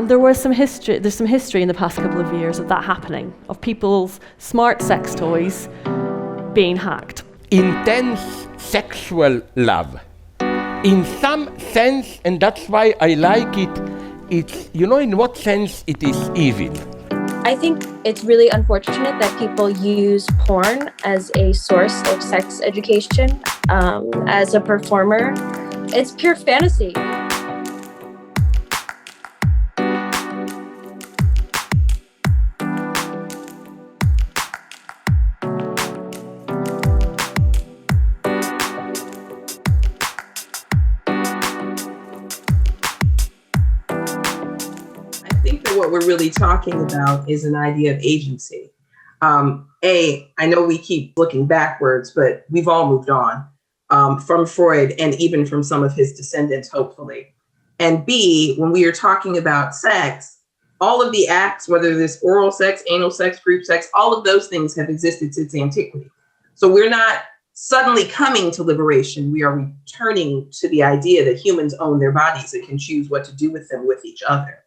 And there's some history in the past couple of years of that happening, of people's smart sex toys being hacked. Intense sexual love. In some sense, and that's why I like it, it's, in what sense it is evil. I think it's really unfortunate that people use porn as a source of sex education. As a performer, it's pure fantasy. What we're really talking about is an idea of agency. I know we keep looking backwards, but we've all moved on from Freud and even from some of his descendants, hopefully. And B, when we are talking about sex, all of the acts, whether this oral sex, anal sex, group sex, all of those things have existed since antiquity. So we're not suddenly coming to liberation. We are returning to the idea that humans own their bodies and can choose what to do with them with each other.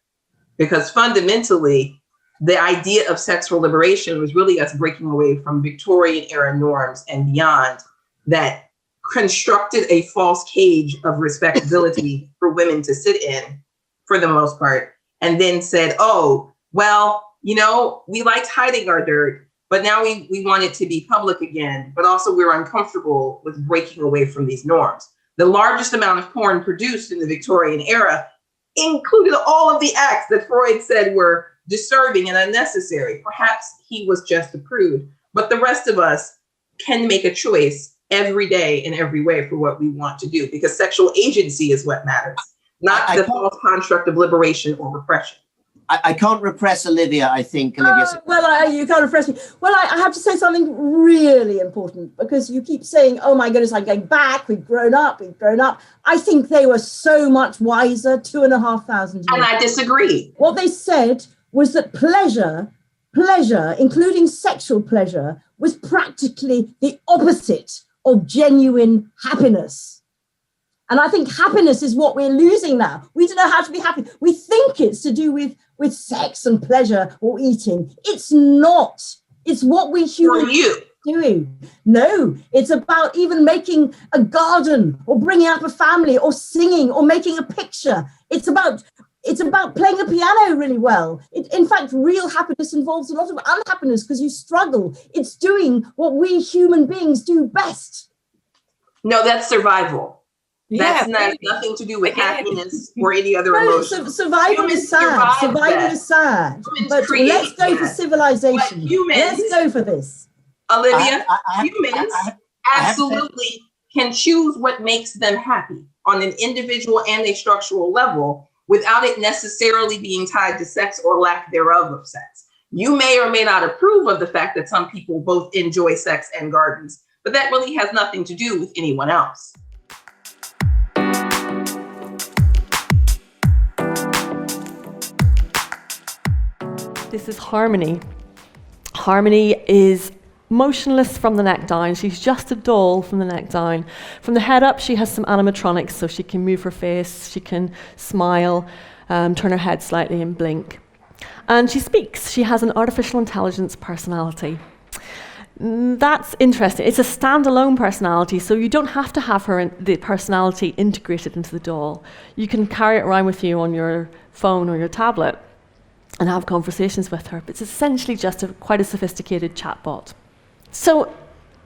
Because fundamentally, the idea of sexual liberation was really us breaking away from Victorian era norms and beyond that constructed a false cage of respectability for women to sit in, for the most part, and then said, oh, well, we liked hiding our dirt, but now we want it to be public again, but also we're uncomfortable with breaking away from these norms. The largest amount of porn produced in the Victorian era included all of the acts that Freud said were disturbing and unnecessary. Perhaps he was just a prude, but the rest of us can make a choice every day in every way for what we want to do, because sexual agency is what matters, not the false construct of liberation or repression. I can't repress Olivia, I think. Olivia. You can't repress me. Well, I have to say something really important, because you keep saying, oh my goodness, I'm going back, we've grown up. I think they were so much wiser 2,500 years. And I disagree. What they said was that pleasure, including sexual pleasure, was practically the opposite of genuine happiness. And I think happiness is what we're losing now. We don't know how to be happy. We think it's to do with sex and pleasure or eating. It's not. It's what we humans doing. No, it's about even making a garden or bringing up a family or singing or making a picture. It's about playing a piano really well. In fact, real happiness involves a lot of unhappiness because you struggle. It's doing what we human beings do best. No, that's survival. That's nothing to do with happiness or any other emotion. Survival is sad. But let's go for civilization. Let's go for this. Olivia, humans absolutely can choose what makes them happy on an individual and a structural level without it necessarily being tied to sex or lack thereof of sex. You may or may not approve of the fact that some people both enjoy sex and gardens, but that really has nothing to do with anyone else. This is Harmony. Harmony is motionless from the neck down. She's just a doll from the neck down. From the head up, she has some animatronics, so she can move her face, she can smile, turn her head slightly and blink. And she speaks. She has an artificial intelligence personality. That's interesting. It's a standalone personality, so you don't have to have the personality integrated into the doll. You can carry it around with you on your phone or your tablet and have conversations with her. But it's essentially just quite a sophisticated chatbot. So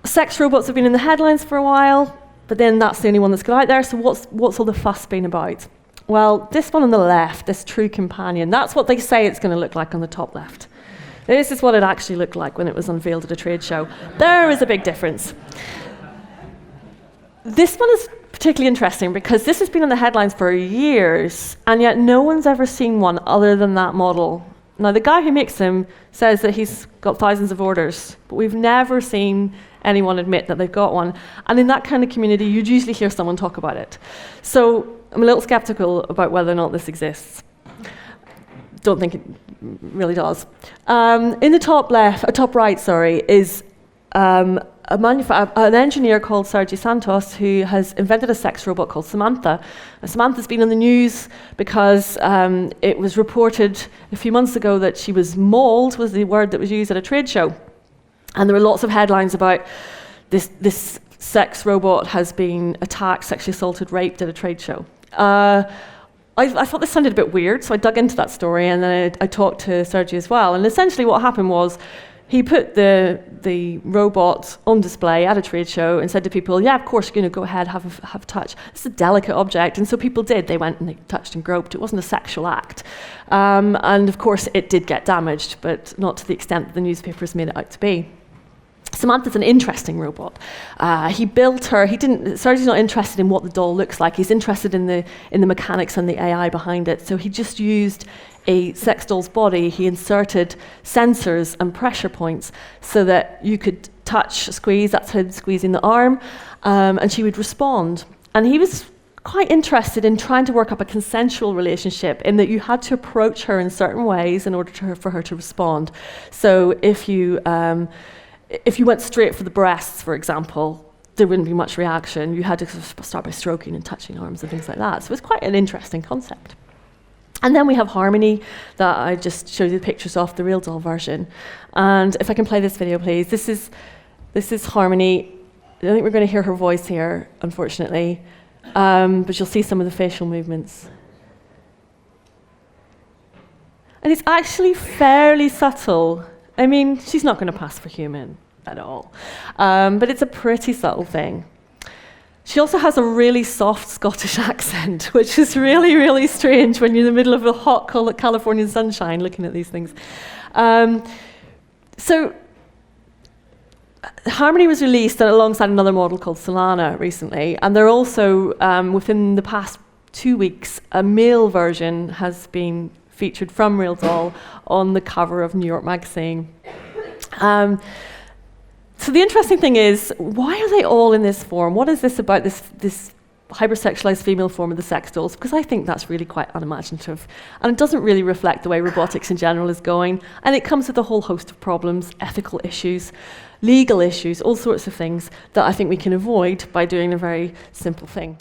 sex robots have been in the headlines for a while, but then that's the only one that's got out there. So what's all the fuss been about? Well, this one on the left, this True Companion, that's what they say it's going to look like on the top left. This is what it actually looked like when it was unveiled at a trade show. There is a big difference. This one is particularly interesting because this has been in the headlines for years, and yet no one's ever seen one other than that model. Now, the guy who makes them says that he's got thousands of orders, but we've never seen anyone admit that they've got one. And in that kind of community, you'd usually hear someone talk about it. So I'm a little skeptical about whether or not this exists. Don't think it really does. In the top right, is a an engineer called Sergio Santos who has invented a sex robot called Samantha. And Samantha's been in the news because it was reported a few months ago that she was mauled, was the word that was used at a trade show. And there were lots of headlines about this sex robot has been attacked, sexually assaulted, raped at a trade show. I thought this sounded a bit weird, so I dug into that story, and then I talked to Sergio as well. And essentially what happened was he put the robot on display at a trade show and said to people, yeah, of course, go ahead, have a touch. It's a delicate object, and so people did. They went and they touched and groped. It wasn't a sexual act. And of course, it did get damaged, but not to the extent that the newspapers made it out to be. Samantha's an interesting robot. He built her. Sergio's not interested in what the doll looks like. He's interested in the mechanics and the AI behind it. So he just used a sex doll's body. He inserted sensors and pressure points so that you could touch, squeeze. That's him squeezing the arm, and she would respond. And he was quite interested in trying to work up a consensual relationship in that you had to approach her in certain ways in order for her to respond. So if you went straight for the breasts, for example, there wouldn't be much reaction. You had to sort of start by stroking and touching arms and things like that. So it's quite an interesting concept. And then we have Harmony, that I just showed you the pictures of, the real doll version. And if I can play this video, please. This is Harmony. I don't think we're going to hear her voice here, unfortunately, but you'll see some of the facial movements. And it's actually fairly subtle. I mean, she's not going to pass for human at all. But it's a pretty subtle thing. She also has a really soft Scottish accent, which is really, really strange when you're in the middle of a hot Californian sunshine looking at these things. So Harmony was released alongside another model called Solana recently, and they're also, within the past 2 weeks, a male version has been featured from Real Doll on the cover of New York Magazine. So the interesting thing is, why are they all in this form? What is this about this hypersexualized female form of the sex dolls? Because I think that's really quite unimaginative. And it doesn't really reflect the way robotics in general is going. And it comes with a whole host of problems, ethical issues, legal issues, all sorts of things that I think we can avoid by doing a very simple thing.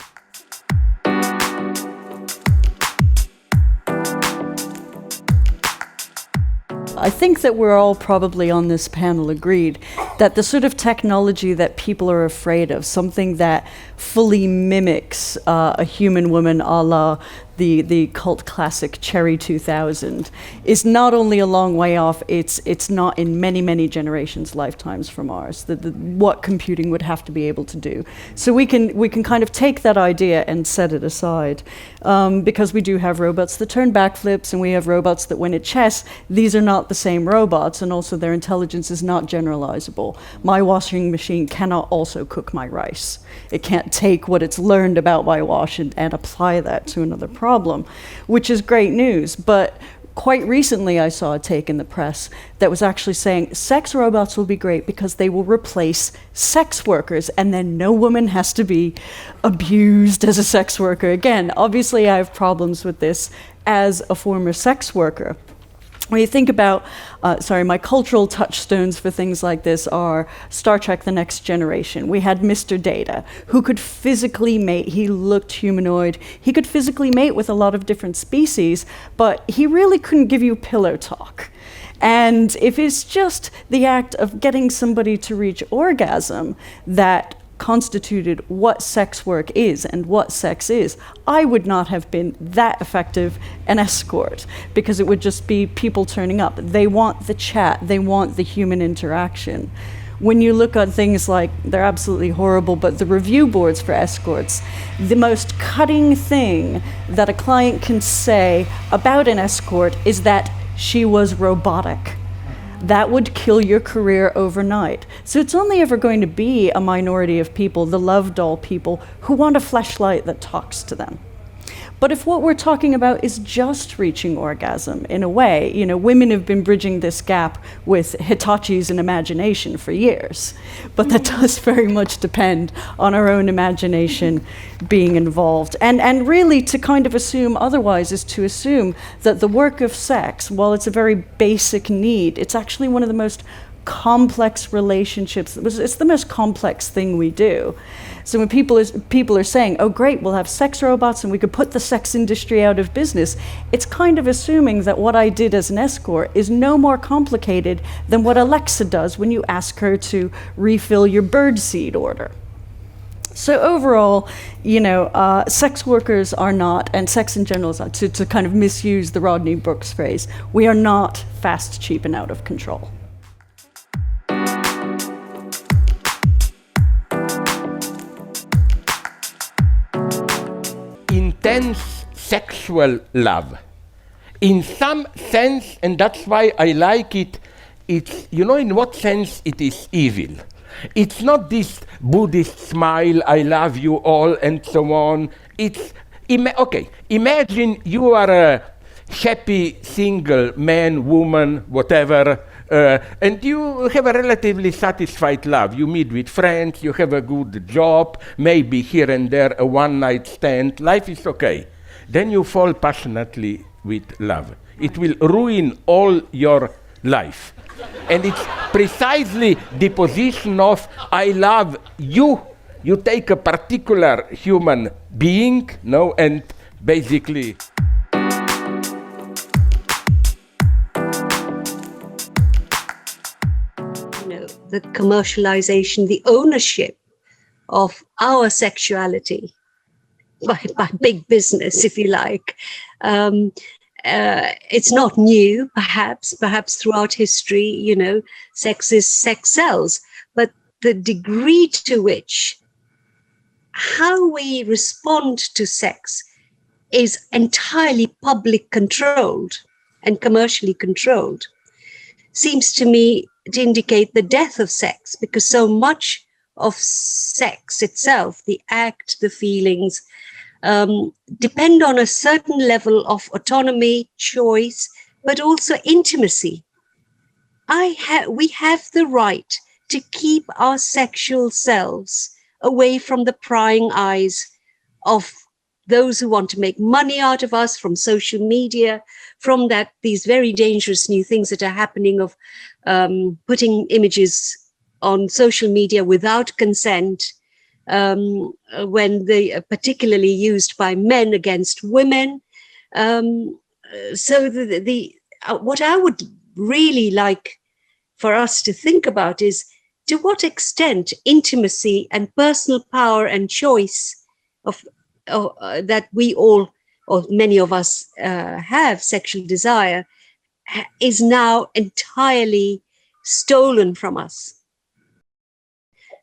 I think that we're all probably on this panel agreed that the sort of technology that people are afraid of, something that fully mimics a human woman a la the cult classic Cherry 2000, is not only a long way off, it's not in many, many generations' lifetimes from ours, what computing would have to be able to do. So we can kind of take that idea and set it aside, because we do have robots that turn backflips, and we have robots that win at chess. These are not the same robots, and also their intelligence is not generalizable. My washing machine cannot also cook my rice. It can't take what it's learned about my wash and apply that to another problem, which is great news. But quite recently I saw a take in the press that was actually saying sex robots will be great because they will replace sex workers, and then no woman has to be abused as a sex worker again. Obviously I have problems with this as a former sex worker. When you think about, my cultural touchstones for things like this are Star Trek: The Next Generation. We had Mr. Data, who could physically mate. He looked humanoid. He could physically mate with a lot of different species, but he really couldn't give you pillow talk. And if it's just the act of getting somebody to reach orgasm that constituted what sex work is and what sex is, I would not have been that effective an escort, because it would just be people turning up. They want the chat, they want the human interaction. When you look at things like, they're absolutely horrible, but the review boards for escorts, the most cutting thing that a client can say about an escort is that she was robotic. That would kill your career overnight. So it's only ever going to be a minority of people, the love doll people, who want a fleshlight that talks to them. But if what we're talking about is just reaching orgasm, in a way, women have been bridging this gap with Hitachis and imagination for years. But that does very much depend on our own imagination being involved. And really, to kind of assume otherwise is to assume that the work of sex, while it's a very basic need, it's actually one of the most complex relationships. It's the most complex thing we do. So when people are saying, oh great, we'll have sex robots and we could put the sex industry out of business, it's kind of assuming that what I did as an escort is no more complicated than what Alexa does when you ask her to refill your birdseed order. So overall, sex workers are not, and sex in general is not, to kind of misuse the Rodney Brooks phrase, we are not fast, cheap, and out of control. Intense sexual love. In some sense, and that's why I like it, it's, in what sense it is evil. It's not this Buddhist smile, I love you all, and so on. It's, imagine you are a happy single man, woman, whatever, and you have a relatively satisfied love. You meet with friends, you have a good job, maybe here and there a one-night stand, life is okay. Then you fall passionately with love. It will ruin all your life. And it's precisely the position of I love you. You take a particular human being, and basically the commercialization, the ownership of our sexuality by big business, if you like. It's not new, perhaps throughout history, sex sells, but the degree to which how we respond to sex is entirely public controlled and commercially controlled seems to me to indicate the death of sex, because so much of sex itself, the act, the feelings, depend on a certain level of autonomy, choice, but also intimacy. We have the right to keep our sexual selves away from the prying eyes of those who want to make money out of us, from social media, from these very dangerous new things that are happening of putting images on social media without consent, when they are particularly used by men against women. So what I would really like for us to think about is, to what extent intimacy and personal power and choice of that we all, or many of us, have sexual desire, is now entirely stolen from us.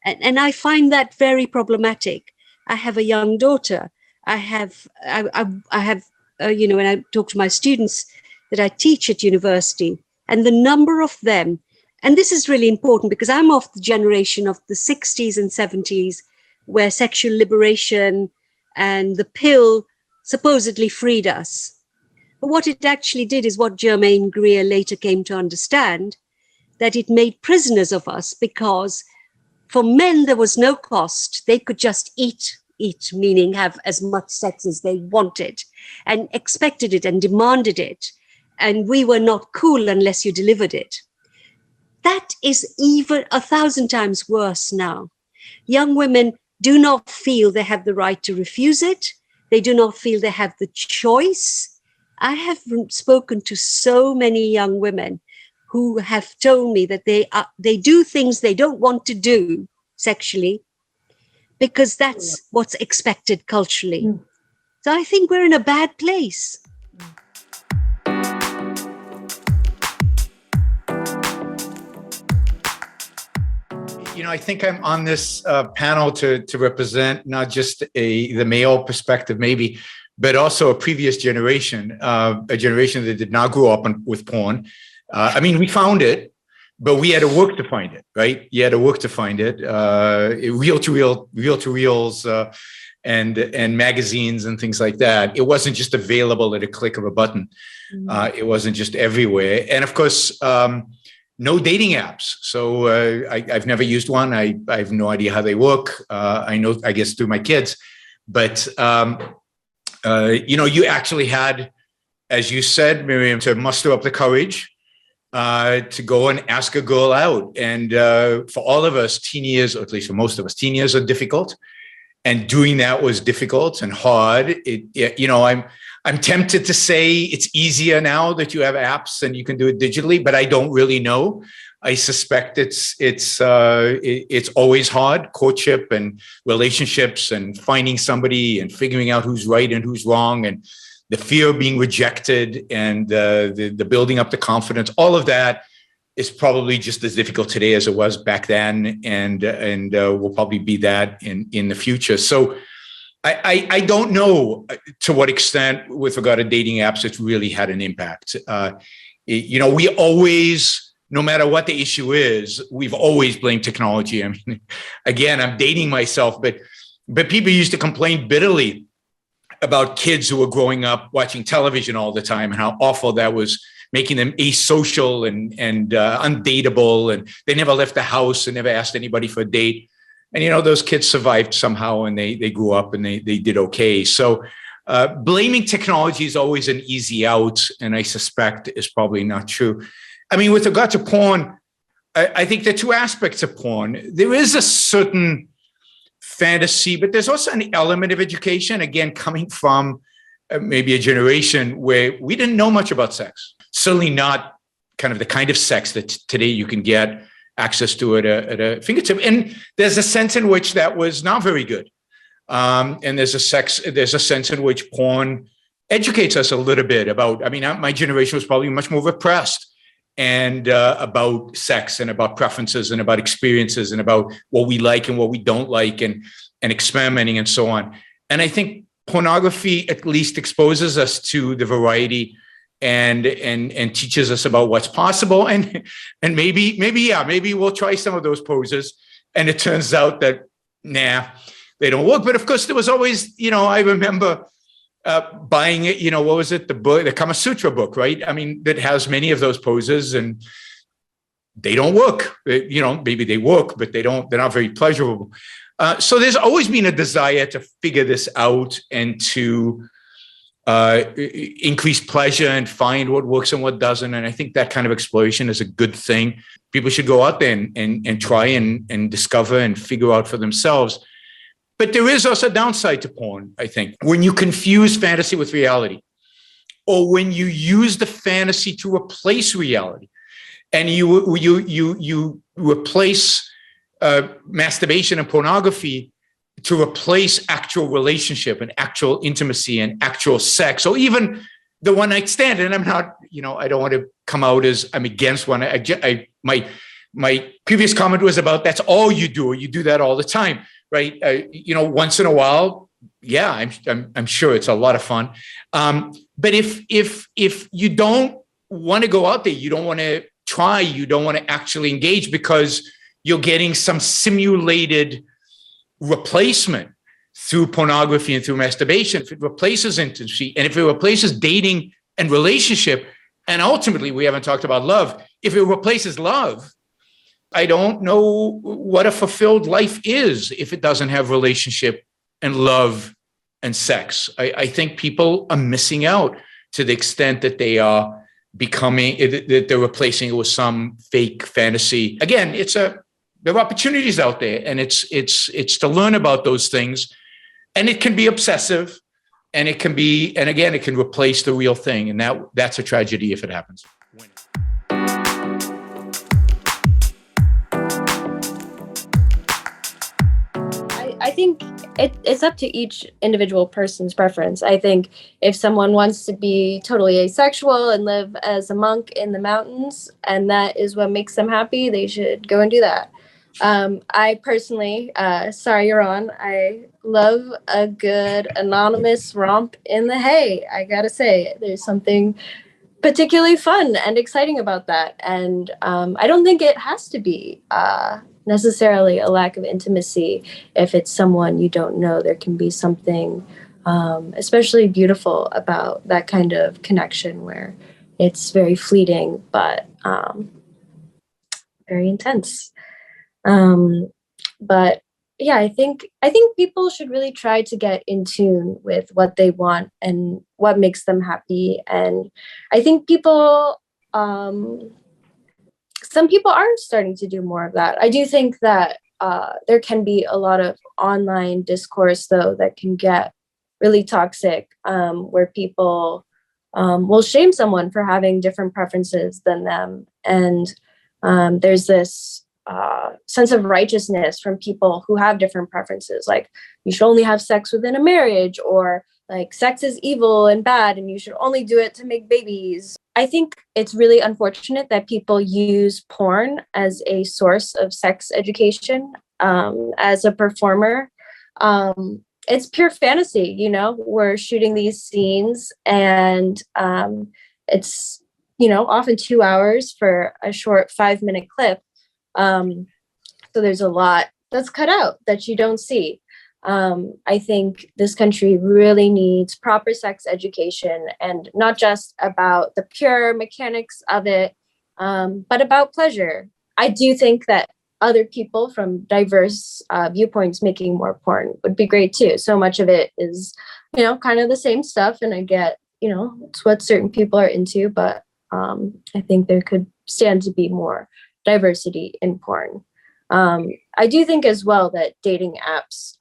And I find that very problematic. I have a young daughter. I have, when I talk to my students that I teach at university, and the number of them, and this is really important because I'm of the generation of the 60s and 70s, where sexual liberation and the pill supposedly freed us. But what it actually did is what Germaine Greer later came to understand, that it made prisoners of us, because for men, there was no cost. They could just eat, meaning have as much sex as they wanted and expected it and demanded it. And we were not cool unless you delivered it. That is even 1,000 times worse now. Young women do not feel they have the right to refuse it. They do not feel they have the choice. I have spoken to so many young women who have told me that they do things they don't want to do sexually because that's what's expected culturally. So I think we're in a bad place. I think I'm on this panel to represent not just the male perspective, maybe, but also a previous generation, a generation that did not grow up with porn. We found it, but we had to work to find it, right? You had to work to find it. Reel-to-reels, and magazines and things like that. It wasn't just available at a click of a button. It wasn't just everywhere. And of course, no dating apps. So I've never used one. I have no idea how they work. I guess through my kids, but you actually had, as you said, Miriam, to muster up the courage to go and ask a girl out. And for all of us, teen years, or at least for most of us, teen years are difficult. And doing that was difficult and hard. I'm tempted to say it's easier now that you have apps and you can do it digitally, but I don't really know. I suspect it's always hard, courtship and relationships and finding somebody and figuring out who's right and who's wrong, and the fear of being rejected and the building up the confidence. All of that is probably just as difficult today as it was back then, and will probably be that in the future. So I don't know to what extent, with regard to dating apps, it's really had an impact. We always, no matter what the issue is, we've always blamed technology. I mean, again, I'm dating myself, but people used to complain bitterly about kids who were growing up watching television all the time and how awful that was, making them asocial and undateable, and they never left the house and never asked anybody for a date. And, those kids survived somehow, and they grew up and they did okay. So blaming technology is always an easy out, and I suspect is probably not true. I mean, with regard to porn, I think there are two aspects of porn. There is a certain fantasy, but there's also an element of education, again, coming from maybe a generation where we didn't know much about sex. Certainly not kind of sex that today you can get access to at a fingertip. And there's a sense in which that was not very good. And there's a sense in which porn educates us a little bit about, my generation was probably much more repressed, and about sex and about preferences and about experiences and about what we like and what we don't like, and experimenting and so on. And I think pornography at least exposes us to the variety and teaches us about what's possible. And maybe we'll try some of those poses, and it turns out that, they don't work. But of course, there was always, I remember buying it, what was it? The book, the Kama Sutra book, right? That has many of those poses, and they don't work. Maybe they work, but they're not very pleasurable. So there's always been a desire to figure this out and to increase pleasure and find what works and what doesn't. And I think that kind of exploration is a good thing. People should go out there and try and discover and figure out for themselves. But there is also a downside to porn, I think. When you confuse fantasy with reality, or when you use the fantasy to replace reality, and you replace masturbation and pornography to replace actual relationship and actual intimacy and actual sex, or even the one night stand. And I'm not, I don't want to come out as I'm against one. My previous comment was about that's all you do, or you do that all the time, right? Once in a while, yeah, I'm sure it's a lot of fun. But if you don't want to go out there, you don't want to try, you don't want to actually engage because you're getting some simulated replacement through pornography and through masturbation. If it replaces intimacy, and if it replaces dating and relationship, and ultimately we haven't talked about love, if it replaces love, I don't know what a fulfilled life is if it doesn't have relationship and love and sex. I think people are missing out to the extent that they are that they're replacing it with some fake fantasy. Again, there are opportunities out there, and it's to learn about those things, and it can be obsessive, and it can replace the real thing, and that's a tragedy if it happens. I think it's up to each individual person's preference. I think if someone wants to be totally asexual and live as a monk in the mountains, and that is what makes them happy, they should go and do that. I personally, sorry, Yaron, I love a good anonymous romp in the hay. I gotta say, there's something particularly fun and exciting about that. And I don't think it has to be necessarily a lack of intimacy. If it's someone you don't know, there can be something especially beautiful about that kind of connection where it's very fleeting, but very intense. But yeah, I think people should really try to get in tune with what they want and what makes them happy. And I think people some people are starting to do more of that. I do think that there can be a lot of online discourse, though, that can get really toxic, where people will shame someone for having different preferences than them. And there's this sense of righteousness from people who have different preferences, like you should only have sex within a marriage, or like sex is evil and bad and you should only do it to make babies. I think it's really unfortunate that people use porn as a source of sex education. As a performer, it's pure fantasy, you know, we're shooting these scenes, and it's, you know, often 2 hours for a short 5-minute clip. So there's a lot that's cut out that you don't see. I think this country really needs proper sex education, and not just about the pure mechanics of it, but about pleasure. I do think that other people from diverse viewpoints making more porn would be great too. So much of it is, you know, kind of the same stuff, and I get, you know, it's what certain people are into, but I think there could stand to be more diversity in porn. I do think as well that dating apps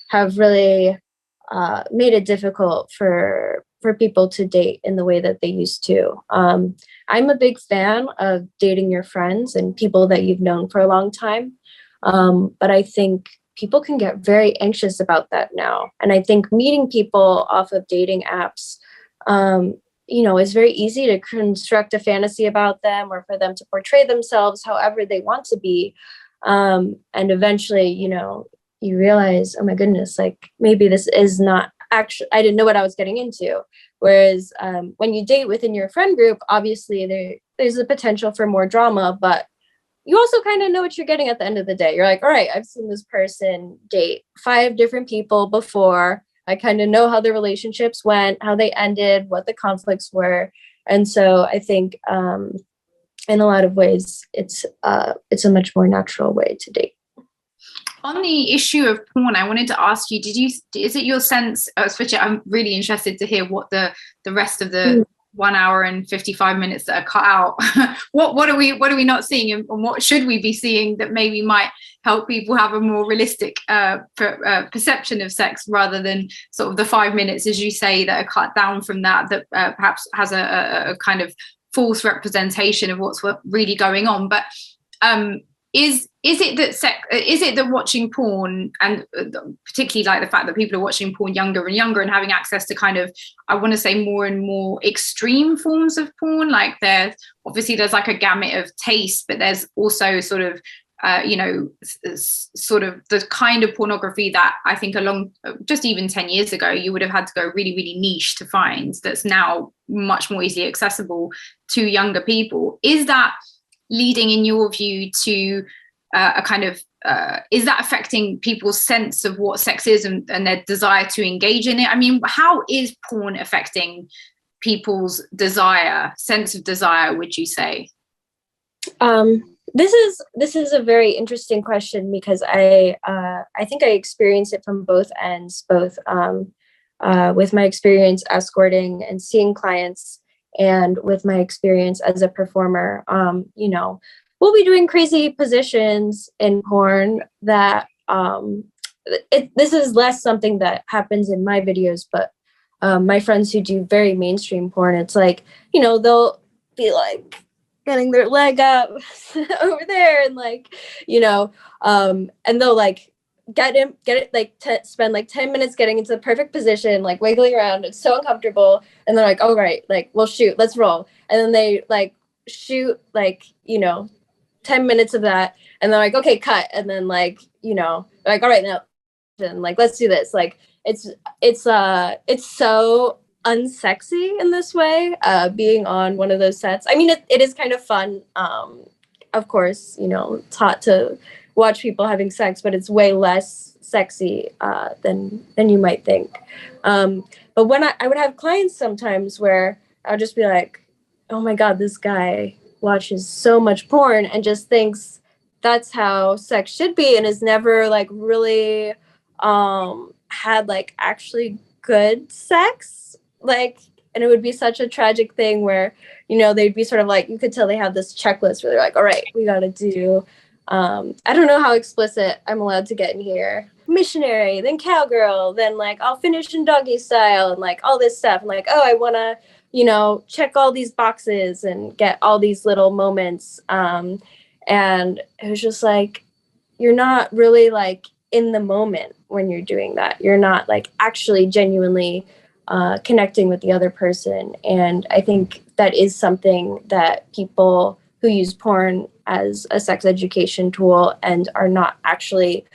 have really made it difficult for people to date in the way that they used to. I'm a big fan of dating your friends and people that you've known for a long time. But I think people can get very anxious about that now. And I think meeting people off of dating apps, you know, it's very easy to construct a fantasy about them, or for them to portray themselves however they want to be. And eventually, you know, you realize, oh my goodness, like maybe this is not actually, I didn't know what I was getting into. Whereas when you date within your friend group, obviously there's a potential for more drama, but you also kind of know what you're getting at the end of the day. You're like, all right, I've seen this person date 5 different people before. I kind of know how the relationships went, how they ended, what the conflicts were. And so I think in a lot of ways, it's a much more natural way to date. On the issue of porn, I wanted to ask you, is it your sense, especially I'm really interested to hear what the rest of the 1 hour and 55 minutes that are cut out, what are we not seeing, and what should we be seeing that maybe might help people have a more realistic perception of sex, rather than sort of the 5 minutes, as you say, that are cut down from that perhaps has a kind of false representation of what's really going on. But is it that watching porn, and particularly like the fact that people are watching porn younger and younger and having access to kind of, I want to say, more and more extreme forms of porn, like there's like a gamut of taste, but there's also sort of you know, sort of the kind of pornography that I think just even 10 years ago, you would have had to go really, really niche to find, that's now much more easily accessible to younger people. Is that leading, in your view, to a kind of, is that affecting people's sense of what sex is and their desire to engage in it? I mean, how is porn affecting people's sense of desire, would you say? This is a very interesting question, because I think I experience it from both ends, both with my experience escorting and seeing clients, and with my experience as a performer. You know, we'll be doing crazy positions in porn that this is less something that happens in my videos, but my friends who do very mainstream porn, it's like, you know, they'll be like getting their leg up over there, and like, you know, and they'll like get it like spend like 10 minutes getting into the perfect position, like wiggling around. It's so uncomfortable, and they're like, all right, like we'll shoot, let's roll. And then they like shoot like, you know, 10 minutes of that, and they're like, okay, cut. And then like, you know, like, all right, now and like, let's do this. Like it's so unsexy in this way, being on one of those sets. I mean, it is kind of fun, of course, you know, taught to watch people having sex, but it's way less sexy than you might think. But when I would have clients sometimes where I would just be like, oh my God, this guy watches so much porn and just thinks that's how sex should be, and has never like really had like actually good sex. Like And it would be such a tragic thing where, you know, they'd be sort of like, you could tell they have this checklist where they're like, all right, we got to do, I don't know how explicit I'm allowed to get in here. Missionary, then cowgirl, then like I'll finish in doggy style and like all this stuff. And like, oh, I want to, you know, check all these boxes and get all these little moments. And it was just like, you're not really like in the moment when you're doing that. You're not like actually genuinely connecting with the other person. And I think that is something that people who use porn as a sex education tool and are not actually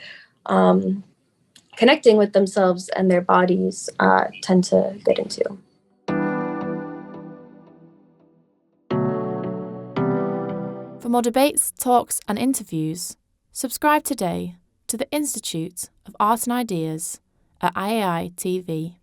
connecting with themselves and their bodies tend to get into. For more debates, talks, and interviews, subscribe today to the Institute of Art and Ideas at IAI TV.